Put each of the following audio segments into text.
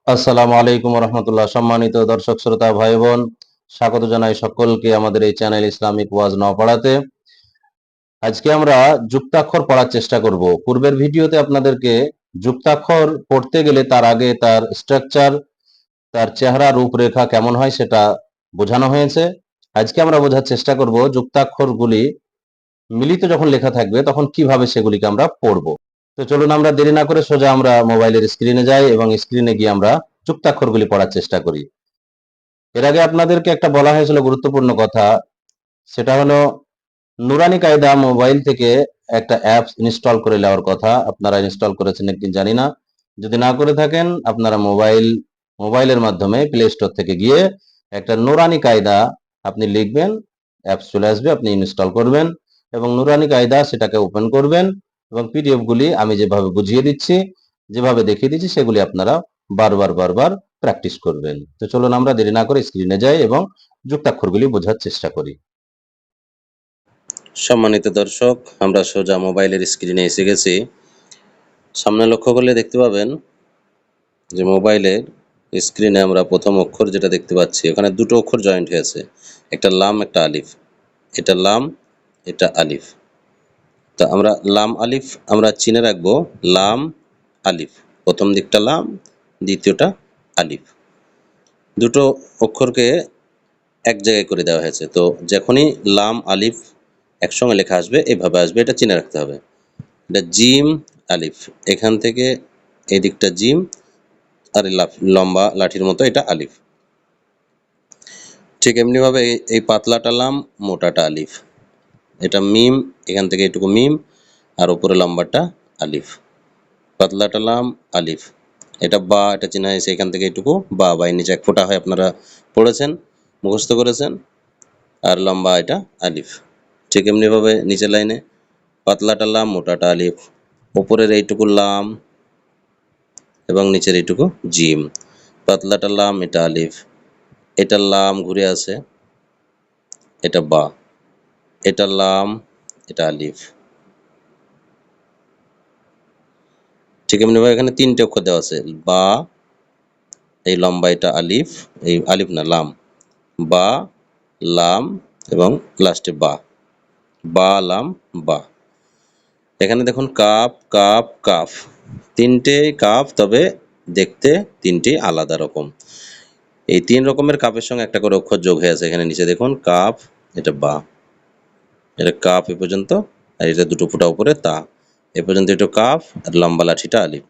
আসসালামু আলাইকুম রহমতুল্লাহ। সম্মানিত দর্শক শ্রোতা ভাই বোন, স্বাগত জানাই সকলকে আমাদের এই চ্যানেল ইসলামিক ওয়াজ নাও পড়াতে। আজকে আমরা যুক্তাক্ষর পড়ার চেষ্টা করব। পূর্বের ভিডিওতে আপনাদেরকে যুক্তাক্ষর পড়তে গেলে তার আগে তার স্ট্রাকচার, তার চেহারা রূপরেখা কেমন হয় সেটা বোঝানো হয়েছে। আজকে আমরা বোঝার চেষ্টা করব যুক্তাক্ষরগুলি মিলিত যখন লেখা থাকবে তখন কিভাবে সেগুলিকে আমরা পড়ব। তো চলুন আমরা দেরি না করে সোজা আমরা মোবাইলের স্ক্রিনে যাই এবং স্ক্রিনে গিয়ে আমরা যুক্তাক্ষরগুলি পড়ার চেষ্টা করি। এর আগে আপনাদেরকে একটা বলা হয়েছিল গুরুত্বপূর্ণ কথা, সেটা হলো নুরানি কায়দা মোবাইল থেকে একটা অ্যাপস ইনস্টল করে নেওয়ার কথা। আপনারা ইনস্টল করেছেন নাকি জানি না। যদি না করে থাকেন, আপনারা মোবাইলের মাধ্যমে প্লে স্টোর থেকে গিয়ে একটা নুরানি কায়দা আপনি লিখবেন, অ্যাপস চলে আসবে, আপনি ইনস্টল করবেন এবং নুরানি কায়দা সেটাকে ওপেন করবেন এবং পিডিএফ গুলি আমি যেভাবে বুঝিয়ে দিচ্ছি, যেভাবে দেখিয়ে দিচ্ছি, সেগুলি আপনারা বারবার বারবার প্র্যাকটিস করবেন। তো চলুন আমরা দেরি না করে স্ক্রিনে যাই এবং যুক্তাক্ষরগুলি বোঝার চেষ্টা করি। সম্মানিত দর্শক, আমরা সোজা মোবাইলের স্ক্রিনে এসে গেছি। সামনে লক্ষ্য করলে দেখতে পাবেন যে মোবাইলের স্ক্রিনে আমরা প্রথম অক্ষর যেটা দেখতে পাচ্ছি, ওখানে দুটো অক্ষর জয়েন্ট হয়েছে, একটা লাম একটা আলিফ। এটা লাম, এটা আলিফ। তো আমরা লাম আলিফ আমরা চিনে রাখবো। লাম আলিফ, প্রথম দিকটা লাম, দ্বিতীয়টা আলিফ। দুটো অক্ষরকে এক জায়গায় করে দেওয়া হয়েছে। তো যখনই লাম আলিফ একসঙ্গে লেখা আসবে এভাবে আসবে, এটা চিনে রাখতে হবে। এটা জিম আলিফ, এখান থেকে এই দিকটা জিম আর লম্বা লাঠির মতো এটা আলিফ। ঠিক এমনিভাবে এই পাতলাটা লাম, মোটাটা আলিফ। এটা মিম, এখান থেকে এটুকু মিম আর উপরে লম্বাটা আলিফ। পাতলাটা লাম আলিফ। এটা বা, এটা চেনা হয়েছে, এখান থেকে এটুকু বা, বা এর নিচে এক ফোঁটা হয়, আপনারা পড়েছেন, মুখস্থ করেছেন। আর লম্বা এটা আলিফ। ঠিক এমনিভাবে নিচের লাইনে পাতলাটা লাম, মোটাটা আলিফ, উপরের এইটুকু লাম এবং নিচের এইটুকু জিম। পাতলাটা লাম, এটা আলিফ, এটা লাম ঘুরে আছে, এটা বা, এটা লাম, এটা আলিফ। ঠিক এমনিভাবে এখানে তিনটে অক্ষর দেওয়া আছে, বা, এই লম্বা এটা আলিফ, এই আলিফ না লাম, বা, লাম এবং লাস্টে বা, বা লাম বা। এখানে দেখুন কাপ কাপ কাফ, তিনটে কাফ, তবে দেখতে তিনটি আলাদা রকম। এই তিন রকমের কাপের সঙ্গে একটা করে অক্ষর যোগ হয়ে আছে। এখানে নিচে দেখুন কাপ, এটা বা, এটা কাপ এ পর্যন্ত, আর এটা দুটো ফোঁটা উপরে তা, এ পর্যন্ত এটা কাফ আর লম্বা লাঠিটা আলিফ।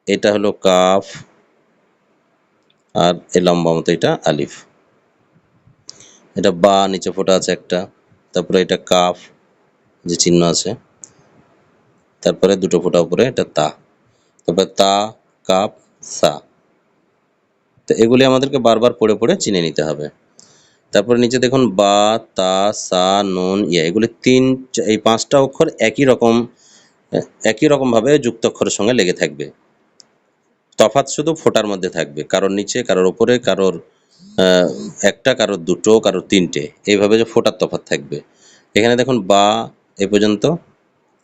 এটা হলো কাফ আর এই লম্বা মতো এটা আলিফ। এটা বা, নিচে ফোঁটা আছে একটা, তারপরে এটা কাফ যে চিহ্ন আছে, তারপরে দুটো ফোঁটা উপরে এটা তা, তারপরে তা কাপ সা। তো এগুলি আমাদেরকে বারবার পড়ে পড়ে চিনে নিতে হবে। তারপরে নিচে দেখুন বা, তা, সা, নুন, ইয়া, এগুলি এই পাঁচটা অক্ষর একই রকম ভাবে যুক্ত অক্ষরের সঙ্গে লেগে থাকবে। তফাৎ শুধু ফোঁটার মধ্যে থাকবে, কারোর নিচে, কারোর উপরে, কারোর একটা, কারোর দুটো, কারোর তিনটে, এইভাবে যে ফোঁটার তফাৎ থাকবে। এখানে দেখুন বা এ পর্যন্ত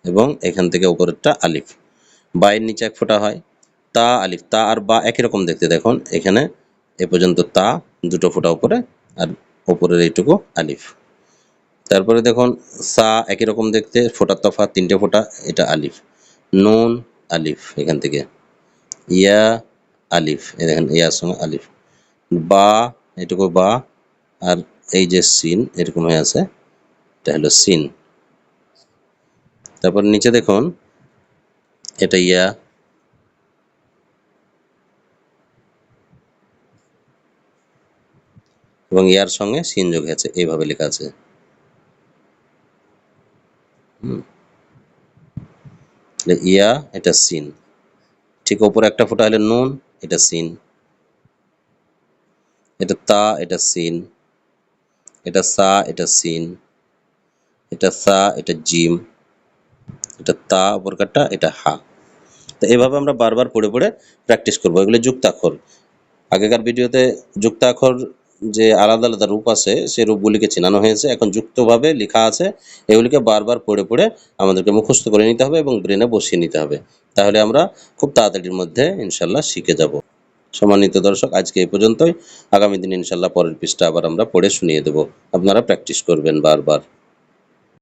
এবং এখান থেকে উপরেরটা আলিফ। বা এর নিচে এক ফোঁটা হয়, তা আলিফ। তা আর বা একই রকম দেখতে, দেখুন এখানে এ পর্যন্ত তা, দুটো ফোঁটা উপরে, আর উপরের এইটুকু আলিফ। তারপরে দেখুন সা একই রকম দেখতে, ফোঁটার তফাৎ তিনটে ফোঁটা, এটা আলিফ। নুন আলিফ, এখান থেকে ইয়া আলিফ, এই দেখেন ইয়ার সঙ্গে আলিফ। বা এটুকু বা, আর এই যে সিন এরকম হয়ে আছে, এটা হলো সিন। তারপর নিচে দেখুন এটা ইয়া, এবং ইয়ার সঙ্গে সিন যোগ আছে, এইভাবে লেখা আছে। ইয়া, এটা সিন। ঠিক ওপরে একটা ফোঁটা হলো নুন, এটা সিন। এটা তা, এটা সিন। এটা সা, এটা সিন। এটা সা, এটা জিম। এটা তা উপরকারটা, এটা হা। তো এভাবে আমরা বারবার পড়ে পড়ে প্র্যাকটিস করবো। এগুলো যুক্তাক্ষর। আগেকার ভিডিওতে যুক্তাক্ষর যে আলাদা আলাদা রূপ আছে, সেই রূপগুলিকে চেনানো হয়েছে, এখন যুক্তভাবে লেখা আছে। এগুলিকে বারবার পড়ে পড়ে আমাদেরকে মুখস্থ করে নিতে হবে এবং ব্রেনে বসিয়ে নিতে হবে। তাহলে আমরা খুব তাড়াতাড়ির মধ্যে ইনশাল্লাহ শিখে যাব। সম্মানিত দর্শক, আজকে এই পর্যন্তই। আগামী দিন ইনশাল্লাহ পরের পৃষ্ঠা আবার আমরা পড়ে শুনিয়ে দেব, আপনারা প্র্যাকটিস করবেন বারবার।